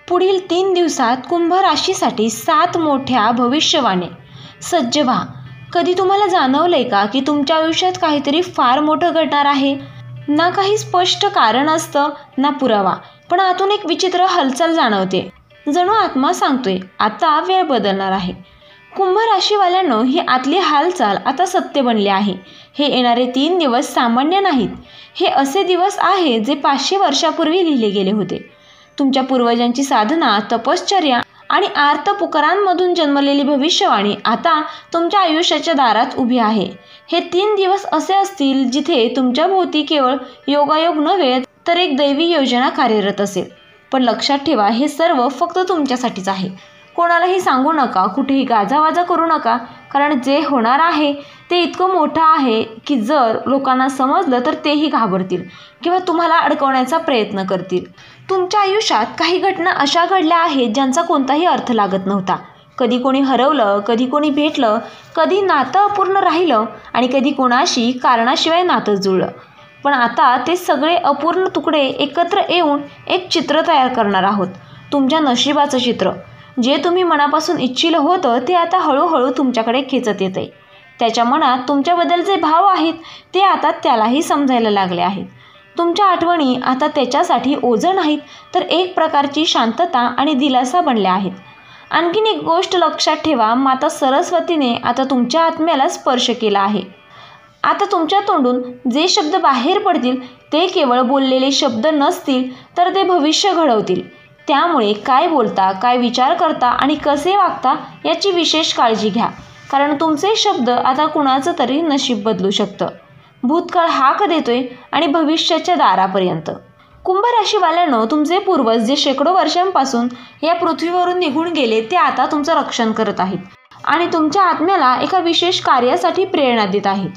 पुढील 3 दिवसात कुंभ राशीसाठी 7 मोठ्या भविष्यवाणी. सज्ज व्हा. कधी तुम्हाला जाणवलंय का की तुमच्या आयुष्यात काहीतरी फार मोठं घडणार आहे? ना काही स्पष्ट कारण असतं ना पुरावा, पण आतून एक विचित्र हालचाल जाणवते. जणू आत्मा सांगतोय आता वेळ बदलणार आहे. कुंभ राशीवाल्यांनो, ही आतली हालचाल आता सत्य बनली आहे. हे येणारे 3 दिवस सामान्य नाहीत. हे असे दिवस आहेत जे 500 वर्षापूर्वी लिहिले गेले होते. तुमच्या पूर्वजांची साधना, तपश्चर्या आणि आर्त पुकारांमधून जन्मलेली भविष्यवाणी आता तुमच्या आयुष्याच्या दारात उभी आहे. हे 3 दिवस असे असतील जिथे तुमच्या भोवती केवळ योगायोग नव्हे तर एक दैवी योजना कार्यरत असेल. पण लक्षात ठेवा, हे सर्व फक्त तुमच्यासाठीच आहे. कोणालाही सांगू नका, कुठेही गाजावाजा करू नका, कारण जे होणार आहे ते इतकं मोठं आहे की जर लोकांना समजलं तर तेही घाबरतील किंवा तुम्हाला अडकवण्याचा प्रयत्न करतील. तुमच्या आयुष्यात काही घटना अशा घडल्या आहेत ज्यांचा कोणताही अर्थ लागत नव्हता. कधी कोणी हरवलं, कधी कोणी भेटलं, कधी नातं अपूर्ण राहिलं आणि कधी कोणाशी कारणाशिवाय नातं जुळलं. पण आता ते सगळे अपूर्ण तुकडे एकत्र येऊन एक चित्र तयार करणार आहोत. तुमच्या नशिबाचं चित्र. जे तुम्ही मनापासून इच्छिलं होतं ते आता हळूहळू तुमच्याकडे खेचत येतंय. त्याच्या मनात तुमच्याबद्दल जे भाव आहेत ते आता त्यालाही समजायला लागले आहेत. तुमच्या आठवणी आता त्याच्यासाठी ओझं नाहीत तर एक प्रकारची शांतता आणि दिलासा बनल्या आहेत. आणखीन एक गोष्ट लक्षात ठेवा, माता सरस्वतीने आता तुमच्या आत्म्याला स्पर्श केला आहे. आता तुमच्या तोंडून जे शब्द बाहेर पडतील ते केवळ बोललेले शब्द नसतील तर ते भविष्य घडवतील. त्यामुळे काय बोलता, काय विचार करता आणि कसे वागता याची विशेष काळजी घ्या, कारण तुमचे शब्द आता कुणाचं तरी नशीब बदलू शकतं. भूतकाळ हाक देतोय आणि भविष्याच्या दारापर्यंत. कुंभ राशीवाल्यांनो, तुमचे पूर्वज जे शेकडो वर्षांपासून या पृथ्वीवरून निघून गेले ते आता तुमचं रक्षण करत आहेत आणि तुमच्या आत्म्याला एका विशेष कार्यासाठी प्रेरणा देत आहेत.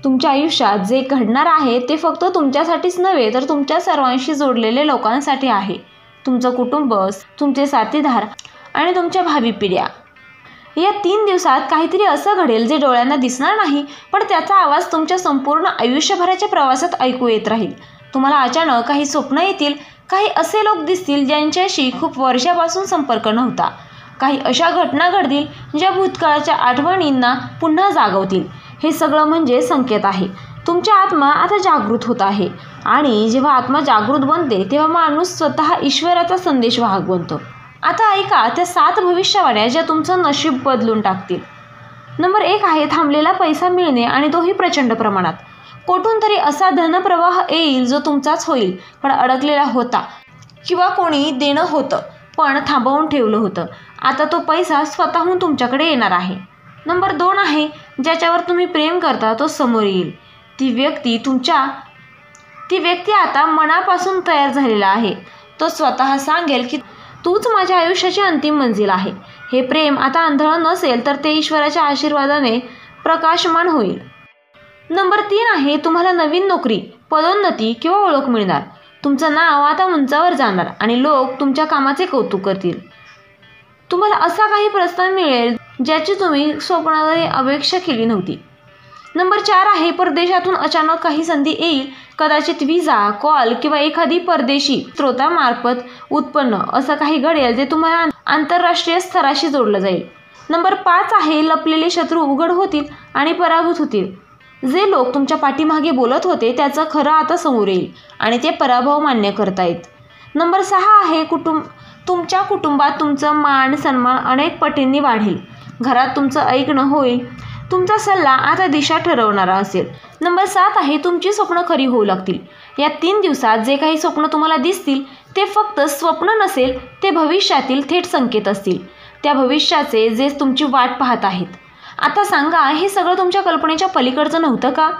तुमच्या आयुष्यात जे घडणार आहे ते फक्त तुमच्यासाठीच नव्हे तर तुमच्या सर्वांशी जोडलेल्या लोकांसाठी आहे. तुमचं कुटुंब, तुमचे साथीदार आणि तुमच्या भावी पिढ्या. या 3 दिवसात काहीतरी असं घडेल जे डोळ्यांना दिसणार नाही, पण त्याचा आवाज तुमच्या संपूर्ण आयुष्यभराच्या प्रवासात ऐकू येत राहील. तुम्हाला अचानक काही स्वप्न येतील, काही असे लोक दिसतील ज्यांच्याशी खूप वर्षापासून संपर्क नव्हता. काही अशा घटना घडतील ज्या भूतकाळाच्या आठवणींना पुन्हा जागवतील. हे सगळं म्हणजे संकेत आहे. तुमची आत्मा आता जागृत होत आहे आणि जेव्हा आत्मा जागृत बनते तेव्हा माणूस स्वतः ईश्वराचा संदेशवाहक बनतो. आता ऐका त्या 7 भविष्यवाण्या ज्या तुमचं नशीब बदलून टाकतील. नंबर 1 आहे थांबलेला पैसा मिळणे आणि तोही प्रचंड प्रमाणात. कोठून तरी असा धनप्रवाह येईल जो तुमचाच होईल पण अडकलेला होता, किंवा कोणी देणं होतं पण थांबवून ठेवलं होतं. आता तो पैसा स्वतःहून तुमच्याकडे येणार आहे. नंबर 2 आहे ज्याच्यावर तुम्ही प्रेम करता तो समोर येईल. ती व्यक्ती आता मनापासून तयार झालेला आहे. तो स्वतः सांगेल की तूच माझ्या आयुष्याची अंतिम मंजिल आहे. हे प्रेम आता आंधळं नसेल तर ते ईश्वराच्या आशीर्वादाने प्रकाशमान होईल. नंबर 3 आहे तुम्हाला नवीन नोकरी, पदोन्नती किंवा ओळख मिळणार. तुमचं नाव आता उंचावर जाणार आणि लोक तुमच्या कामाचे कौतुक करतील. तुम्हाला असा काही प्रस्ताव मिळेल ज्याची तुम्ही स्वप्नातही अपेक्षा केली नव्हती. नंबर 4 आहे परदेशातून अचानक काही संधी येईल. कदाचित व्हिसा, कॉल किंवा एखादी परदेशी स्रोतामार्फत उत्पन्न असं काही घडेल जे तुम्हाला आंतरराष्ट्रीय स्तराशी जोडलं जाईल. नंबर 5 आहे लपलेले शत्रू उघड होतील आणि पराभूत होतील. जे लोक तुमच्या पाठीमागे बोलत होते त्याचं खरं आता समोर येईल आणि ते पराभव मान्य करतायत. नंबर 6 आहे तुमच्या कुटुंबात तुमचं मान सन्मान अनेक पटींनी वाढेल. घरात तुमचं ऐकणं होईल. तुमचा सल्ला आता दिशा ठरवणारा असेल. नंबर 7 आहे तुमची स्वप्न खरी होऊ लागतील. या 3 दिवसात जे काही स्वप्न तुम्हाला दिसतील ते फक्त स्वप्न नसेल, ते भविष्यातील थेट संकेत असतील. त्या भविष्याचे जे तुमची वाट पाहत आहेत. आता सांगा, हे सगळं तुमच्या कल्पनेच्या पलीकडचं नव्हतं का?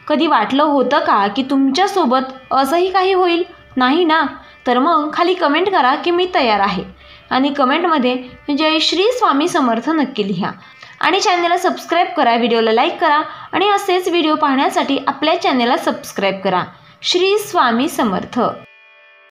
कधी वाटलं होतं का की तुमच्यासोबत असंही काही होईल? नाही ना? तर मग खाली कमेंट करा की मी तयार आहे आणि कमेंटमध्ये जय श्री स्वामी समर्थ नक्की लिहा आणि चॅनलला सबस्क्राईब करा, व्हिडिओला लाईक करा आणि असेच व्हिडिओ पाहण्यासाठी आपल्या चॅनलला सबस्क्राईब करा. श्री स्वामी समर्थ.